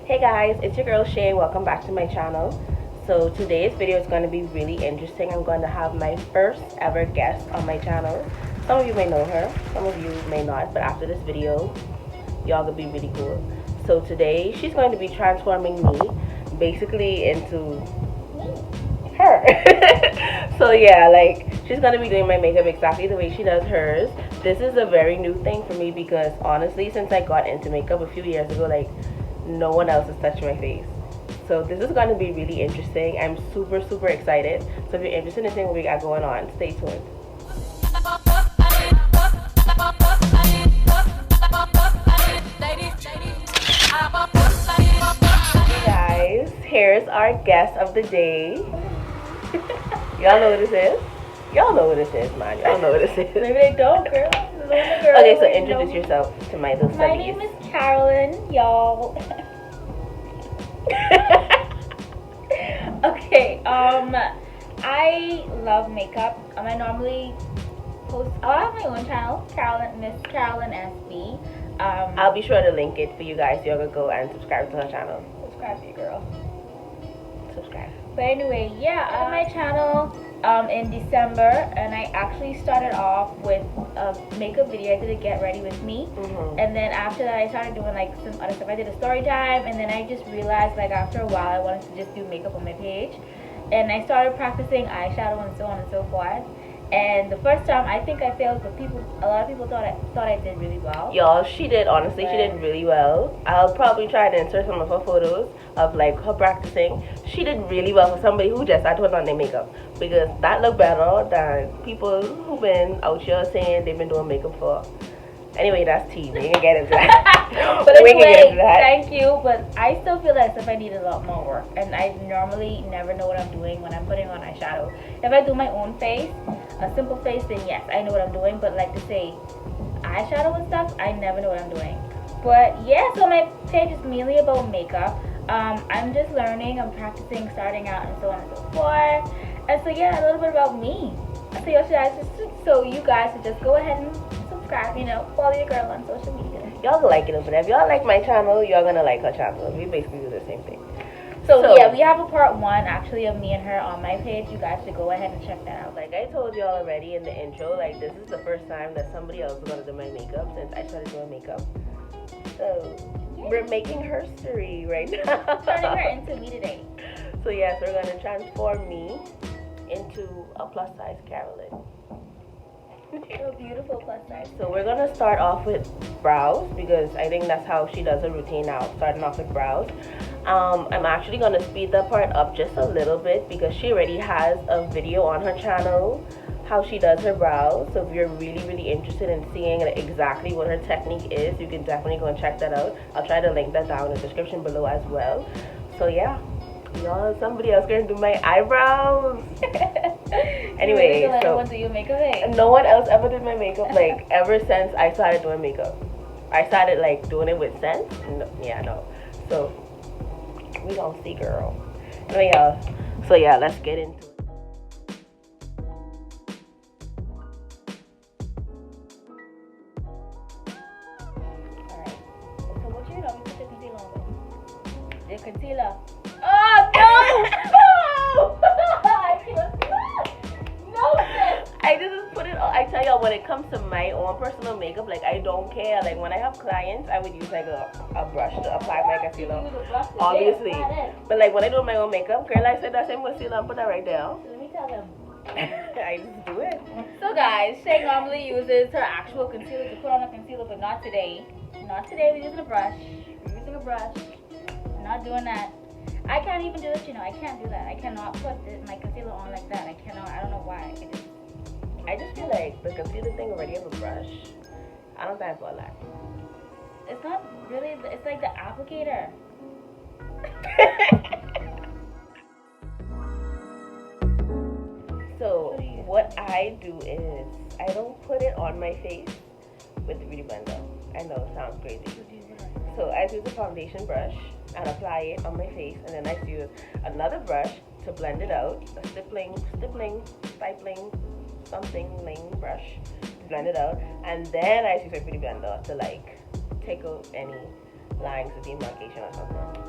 Hey guys, it's your girl Shay. Welcome back to my channel. So today's video is going to be really interesting. I'm going to have my first ever guest on my channel. Some of you may know her, some of you may not, but after this video, y'all gonna be really cool. So today, she's going to be transforming me basically into her. So yeah, like she's gonna be doing my makeup exactly the way she does hers. This is a very new thing for me because honestly, since I got into makeup a few years ago, like no one else has touched my face. So this is going to be really interesting. I'm super excited. So if you're interested in seeing what we got going on, stay tuned. Hey guys, here's our guest of the day. Y'all know what this is? Y'all know what this is, man. Y'all know what this is. Maybe they don't, girl. Okay, so introduce yourself to my little My name is Carolyn, y'all. Okay, I love makeup. I normally post. I have my own channel, Miss Carolyn SB. I'll be sure to link it for you guys. So you're gonna go and subscribe to her channel. Subscribe to you, girl. Subscribe. But anyway, yeah, I have my channel in December, and I actually started off with a makeup video. I did a get ready with me, and then after that I started doing like some other stuff. I did a story time, and then I just realized like after a while I wanted to just do makeup on my page, and I started practicing eyeshadow and so on and so forth. And the first time I think I failed, but a lot of people thought I did really well. Y'all, she did, honestly, she did really well. I'll probably try to insert some of her photos of like her practicing. She did really well for somebody who just started putting on their makeup, because that looked better than people who've been out here saying they've been doing makeup for. Anyway, that's tea. We can get into that. But anyway, thank you. But I still feel as if I need a lot more work, and I normally never know what I'm doing when I'm putting on eyeshadow. If I do my own face, a simple face, then yes, I know what I'm doing. But like to say eyeshadow and stuff, I never know what I'm doing. But yeah, so my page is mainly about makeup. I'm just learning, I'm practicing, starting out, and so on and so forth. And so yeah, a little bit about me. So you guys should just go ahead and subscribe, follow your girl on social media. Y'all gonna like it over there. If y'all like my channel, y'all gonna like her channel. We basically do the same thing. So yeah, we have a part 1 actually of me and her on my page. You guys should go ahead and check that out. Like I told y'all already in the intro, like this is the first time that somebody else is gonna do my makeup since I started doing makeup. So we're making history right now. Turning her into me today. So yes, we're gonna transform me into a plus size Carolyn. A beautiful plus size. So we're gonna start off with brows because I think that's how she does her routine now, starting off with brows. I'm actually gonna speed that part up just a little bit because she already has a video on her channel how she does her brows. So if you're really interested in seeing exactly what her technique is, you can definitely go and check that out. I'll try to link that down in the description below as well. So yeah, y'all, somebody else gonna do my eyebrows. Anyway, so do your makeup? no one else ever did my makeup like ever since I started doing makeup. I started like doing it with sense. No. So we gonna see, girl. Anyway, y'all. So yeah, let's get into it. Alright. So what you know? We put the concealer on. The concealer. Oh no! I just put it on. I tell y'all, when it comes to my own personal makeup, like I don't care. Like when I have clients, I would use like a brush to apply my concealer, obviously. But like when I do my own makeup, girl, I said that same concealer and put that right there. Let me tell them. I just do it. So guys, Shay normally uses her actual concealer to put on a concealer, but not today. Not today. We're using a brush. I'm not doing that. I can't even do this, I can't do that. I cannot put my concealer on like that. I cannot. I don't know why. I just feel like the concealer thing already have a brush. I don't think for that. It's not really. It's like the applicator. So what I do is I don't put it on my face with the beauty blender. I know it sounds crazy. So I use a foundation brush and apply it on my face, and then I use another brush to blend it out. A stipling, something brush to blend it out, and then I use my beauty blender to like take out any lines of demarcation or something.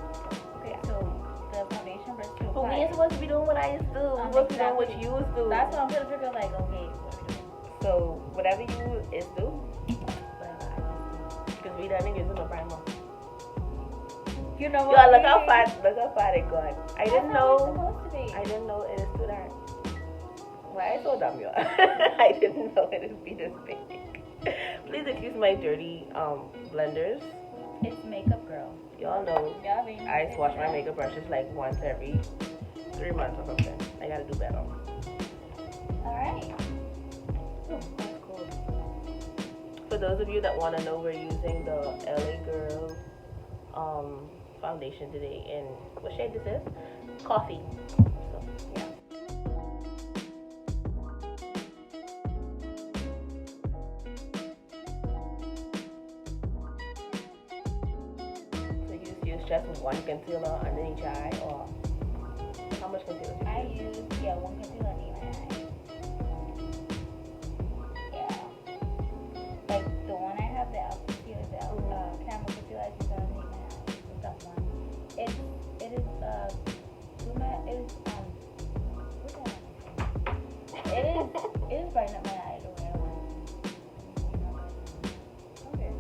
ain't supposed to be doing what I used to do. I'm supposed to be doing what you used to. That's what I'm trying to figure. Like, okay, what are we doing? So whatever you is do, because we done using the primer. You know what? Yo, look how fat it got. I didn't know. I didn't know it is to that. Why I so dumb, yo? I didn't know it would be this big. Please excuse my dirty blenders. It's makeup, girl. Y'all know. Yeah, I mean, I wash my makeup brushes like once every 3 months or something. I gotta do better. Alright. Oh, that's cool. For those of you that want to know, we're using the LA Girl foundation today. And what shade this is? Coffee. So, yeah. So you use just one concealer underneath your eye, or how much concealer do you use? I use, one concealer underneath my eye. Yeah. Like the one I have, the concealer, the camera concealer I use underneath my eye. That one. It is brighten up my eye the way I want. Okay.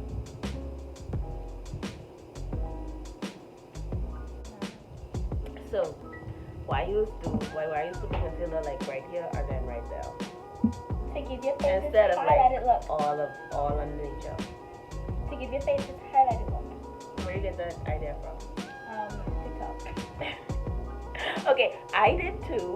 So why you put the concealer like right here and then right there? To give your face instead this of highlighted like look. all underneath you. To give your face this highlighted look. Where you get that idea from? TikTok. Okay, I did too.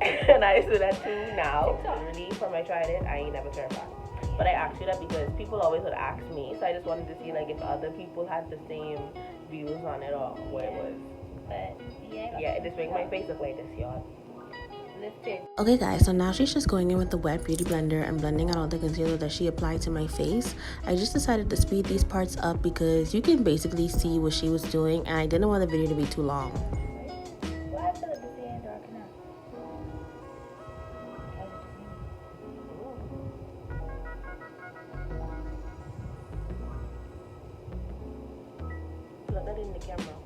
And I do that too now. Really, from I tried it, I ain't never turned back. But I asked you that because people always would ask me, so I just wanted to see like if other people had the same views on it or what it was. But yeah, it just makes my face look like this, y'all. Okay guys, so now she's just going in with the wet beauty blender and blending out all the concealer that she applied to my face. I just decided to speed these parts up because you can basically see what she was doing, and I didn't want the video to be too long. Why I feel like this ain't dark enough? Look that in the camera.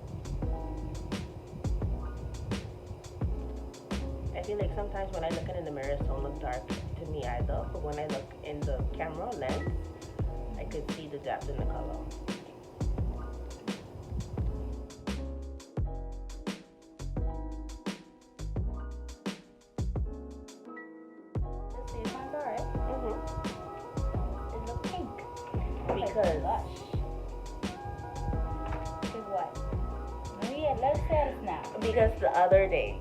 I feel like sometimes when I look in the mirror, it don't look dark to me either. But when I look in the camera lens, I could see the depth in the color. Let's see if mine's alright. It looks pink. Because Lush. Because what? Let's say this now. Because the other day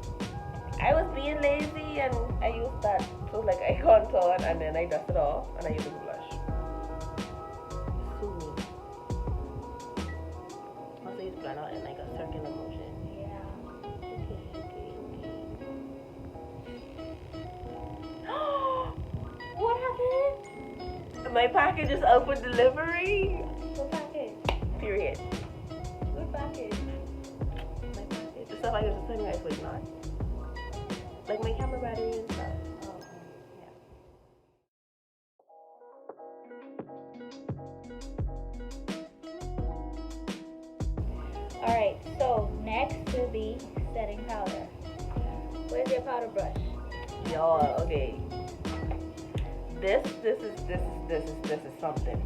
I was being lazy and I used that so like I contoured and then I dust it off and I used the blush. Sue me. Also use blend out in like a circular motion. Yeah. Okay. What happened? My package is out for delivery. What package? Period. What package? My package. The stuff I used to send you guys was not. Like my camera battery and stuff. Oh, yeah. Alright, so next will be setting powder. Where's your powder brush? Y'all, okay. This is something.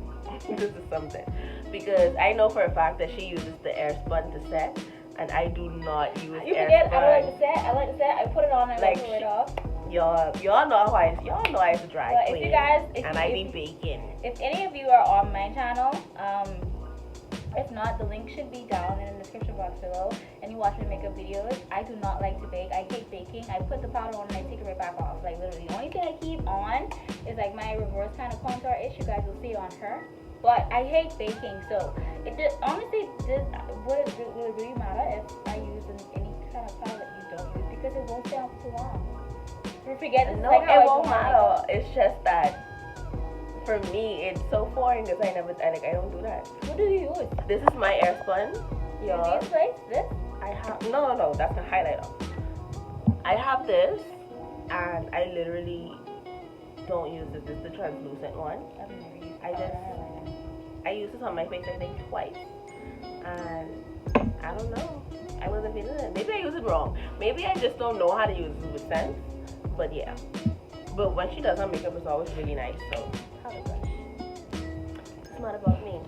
This is something. Because I know for a fact that she uses the air spun to set. And I do not use You air forget, spun. I don't like the set. I like the set. I put it on and Like, I it off. Y'all know how I used to dry Well, clean. if you guys, and I be baking. If any of you are on my channel, if not, the link should be down in the description box below. And you watch my makeup videos. I do not like to bake. I hate baking. I put the powder on and I take it right back off. Like literally, the only thing I keep on is like my reverse kind of contour ish. You guys will see it on her. But I hate baking, so it just honestly will it really matter if I use any kind of powder that you don't use, because it won't stay on for too long. You forget this. No, like how it I won't do my matter. makeup. It's just that for me, it's so foreign because I don't do that. What do you use? This is my air spun. Y'all. This place? This? I have no. That's the highlighter. I have this, and I literally don't use this. This is the translucent one. I've never used I use this on my face I think twice, and I don't know. I wasn't feeling it. Maybe I use it wrong. Maybe I just don't know how to use it with sense. But yeah. But when she does her makeup, it's always really nice. So, how to brush? It's not about me.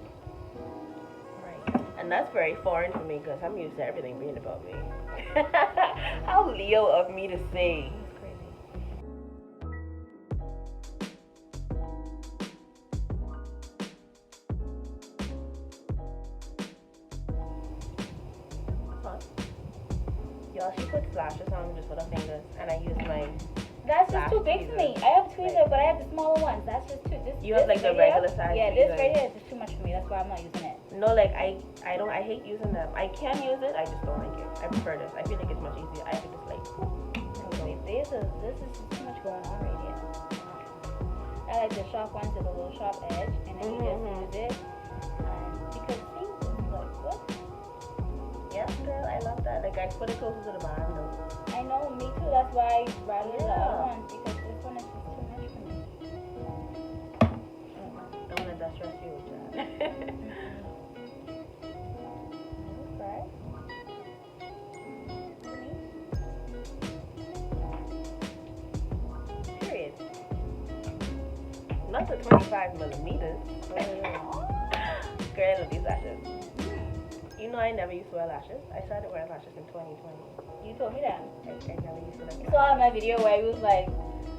Right. And that's very foreign for me because I'm used to everything being about me. How Leo of me to say. It's crazy. Huh? Y'all, she puts lashes on just with her fingers, and I use my. That's just Lash too big for me. tweezers. I have tweezers, but I have the smaller ones. That's just too. This, You have like the right here- regular size. Yeah, this tweezers. right here is just too much for me. That's why I'm not using it. No, like I hate using them. I can use it, I just don't like it. I prefer this. I feel like it's much easier. I can just like. Okay, this is just too much going on right here. I like the sharp ones with a little sharp edge, and then you just use it. Because see, it's like what? Yes, girl, I love that. Like I put it closer to the bottom though. I know, me too. That's why I rather the Yeah. other ones because this one is just too much for me. Don't let that stress you, child. Okay. Period. Not the 25 millimeters. Girl, I love these lashes. You know I never used to wear lashes. I started wearing lashes in 2020. You told me that. I never used to like You saw in my video where it was like,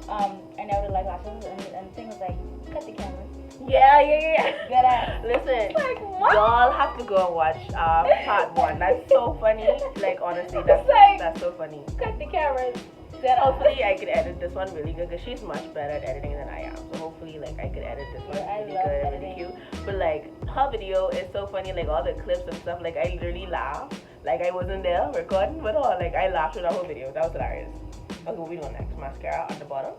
I never did like lashes, and the thing was like, cut the camera. Yeah. Get out. Listen, Like, what? y'all have to go and watch part 1. That's so funny. Like honestly, that's like- that's so funny. Cut the camera. Get out. Hopefully I could edit this one really good because she's much better at editing than I am. So hopefully like I could edit this one Yeah, I really love good and really editing. cute. But like her video is so funny, like all the clips and stuff, like I literally laugh. Like I wasn't there recording with her. Like I laughed with her whole video. That was hilarious. Okay, what we doing next? Mascara on the bottom.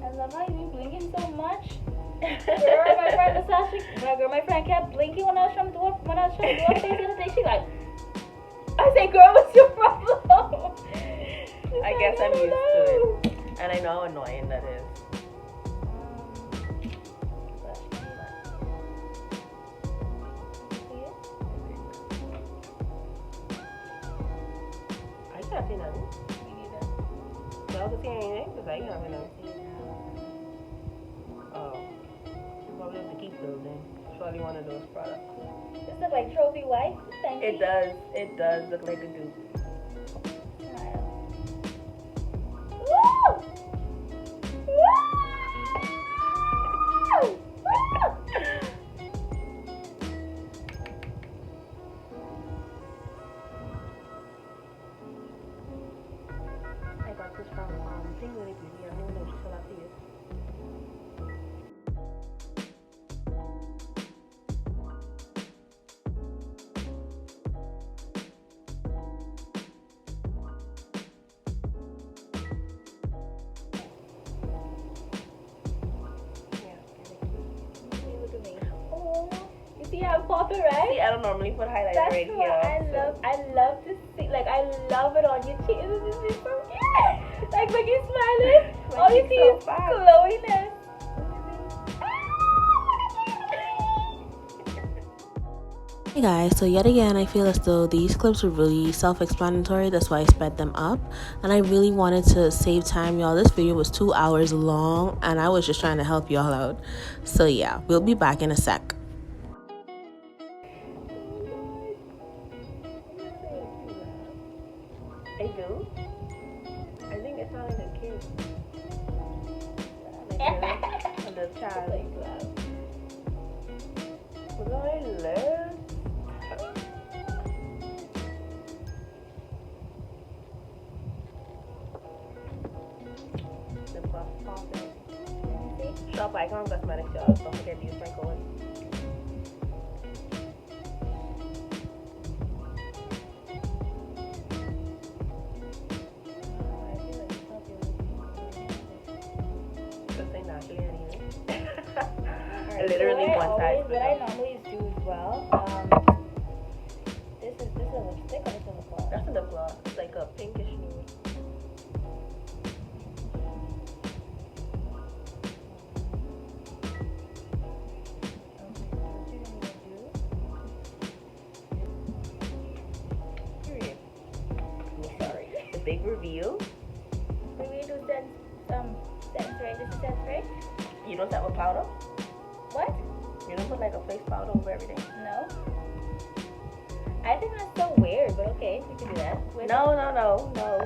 I love how you be blinking so much. Girl, my friend kept blinking when I was trying to do her face the other day. She like, I say, girl, what's your problem? I guess I'm used to it. And I know how annoying that is. I can't see nothing. Y'all can see anything? Because I can't see nothing. Oh. Probably have to keep those in. Probably one of those products. This look like trophy wife. Thank you. It does. It does look like a dupe. Smile. Woo! Woo! I got this from Thing Really Beauty. I don't know if she's still up to you. Look at me. Oh, you see how I'm popping, right? See, I don't normally put highlighter That's right what here. I love to see. Like I love it on your cheeks. This is so cute. Like when you're smiling, My all you cheeks see so is fat. glowiness. Hey guys, so yet again I feel as though these clips were really self-explanatory, that's why I sped them up, and I really wanted to save time, y'all. This video was 2 hours long and I was just trying to help y'all out. So yeah, we'll be back in a sec. I do. I think it sounded like a kid. A little child. Was I left? The buff popping. Shop Icon Cosmetics, y'all. Don't forget to use my code. Literally one size. What I normally do as well. This is a lipstick or this is a lip gloss? That's a lip gloss. It's like a pinkish nude. big reveal. Maybe we do setting spray. This is setting spray. You don't set with powder? What? You don't put like a face powder over everything? No. I think that's so weird, but okay, we can do that. No,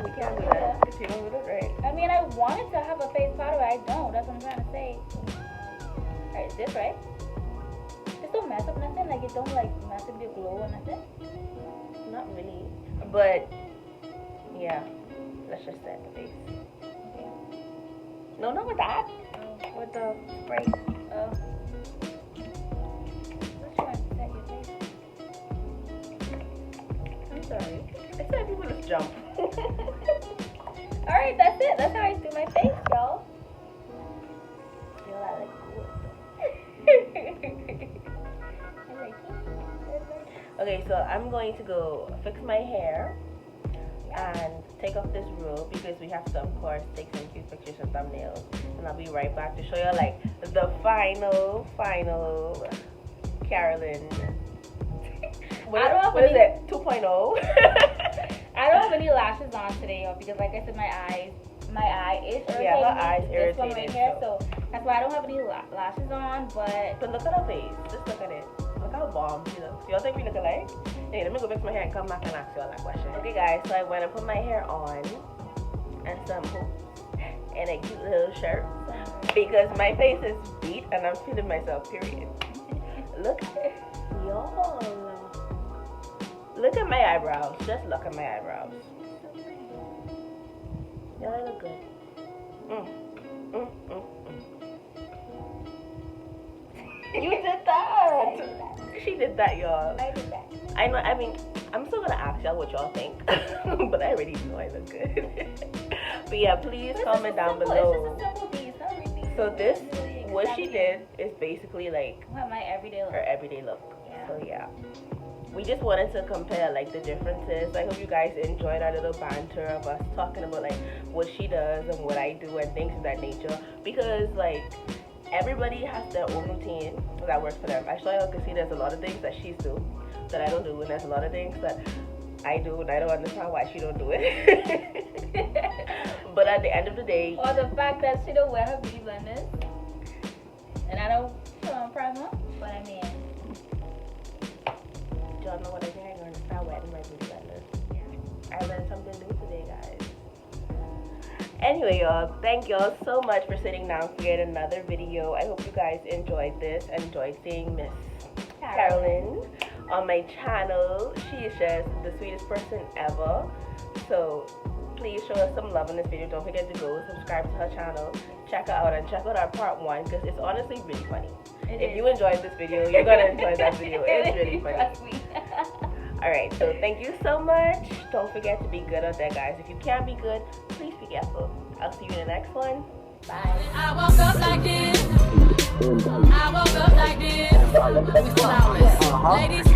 we can't do that. Because you don't do it right. I mean, I wanted to have a face powder, but I don't. That's what I'm trying to say. Alright, is this right? This don't mess up nothing? Like, it don't like mess up your glow or nothing? Not really. But, yeah. Let's just set the face. Okay. No, not with that. Oh. With the spray. Oh. Let's try and set your face. I'm sorry. I said people just jump. Alright, that's it. That's how I do my face, y'all. Yo, I look good. I like it. Okay, so I'm going to go fix my hair and take off this robe because we have to, of course, take some cute pictures and thumbnails. And I'll be right back to show you like the final Carolyn. What is it? 2.0? I don't have any lashes on today, y'all, because like I said, my eye is irritating. Yeah, her eye's this one irritated. right here, so that's why I don't have any lashes on. But look at her face. Just look at it. Look how bomb she looks. Y'all think we look alike? Hey, let me go fix my hair and come back and ask y'all that question. Okay, guys, so I went and put my hair on and some hoops and a cute little shirt because my face is beat and I'm feeling myself, period. Look at it. Y'all. Look at my eyebrows. Just look at my eyebrows. Y'all, I look good. You did that. She did that, y'all. I did that. I know. I mean, I'm still gonna ask y'all what y'all think, but I already know I look good. But yeah, please comment down below. It's just a simple piece, not really. So this, really what she did is basically like my everyday look. her everyday look. Yeah. So yeah, we just wanted to compare like the differences. I hope you guys enjoyed our little banter of us talking about like what she does and what I do and things of that nature, because like everybody has their own routine that works for them. I saw y'all can see there's a lot of things that she's do that I don't do, and there's a lot of things that I do and I don't understand why she don't do it. But at the end of the day, or the fact that she don't wear her beauty blenders, and I don't put on primer, but I mean, y'all know what I think I'm gonna start wearing my beauty blenders. Yeah. I learned something new today, guys. Anyway, y'all, thank y'all so much for sitting down for yet another video. I hope you guys enjoyed this, enjoyed seeing Miss Carolyn on my channel. She is just the sweetest person ever. So please show us some love in this video. Don't forget to go subscribe to her channel, check her out, and check out our part 1 because it's honestly really funny. If you enjoyed this video, you're gonna enjoy that video. It's really funny. Alright, so thank you so much. Don't forget to be good out there, guys. If you can't be good, please be careful. I'll see you in the next one. Bye. I woke up like this. I woke up like this. We flawless. Ladies,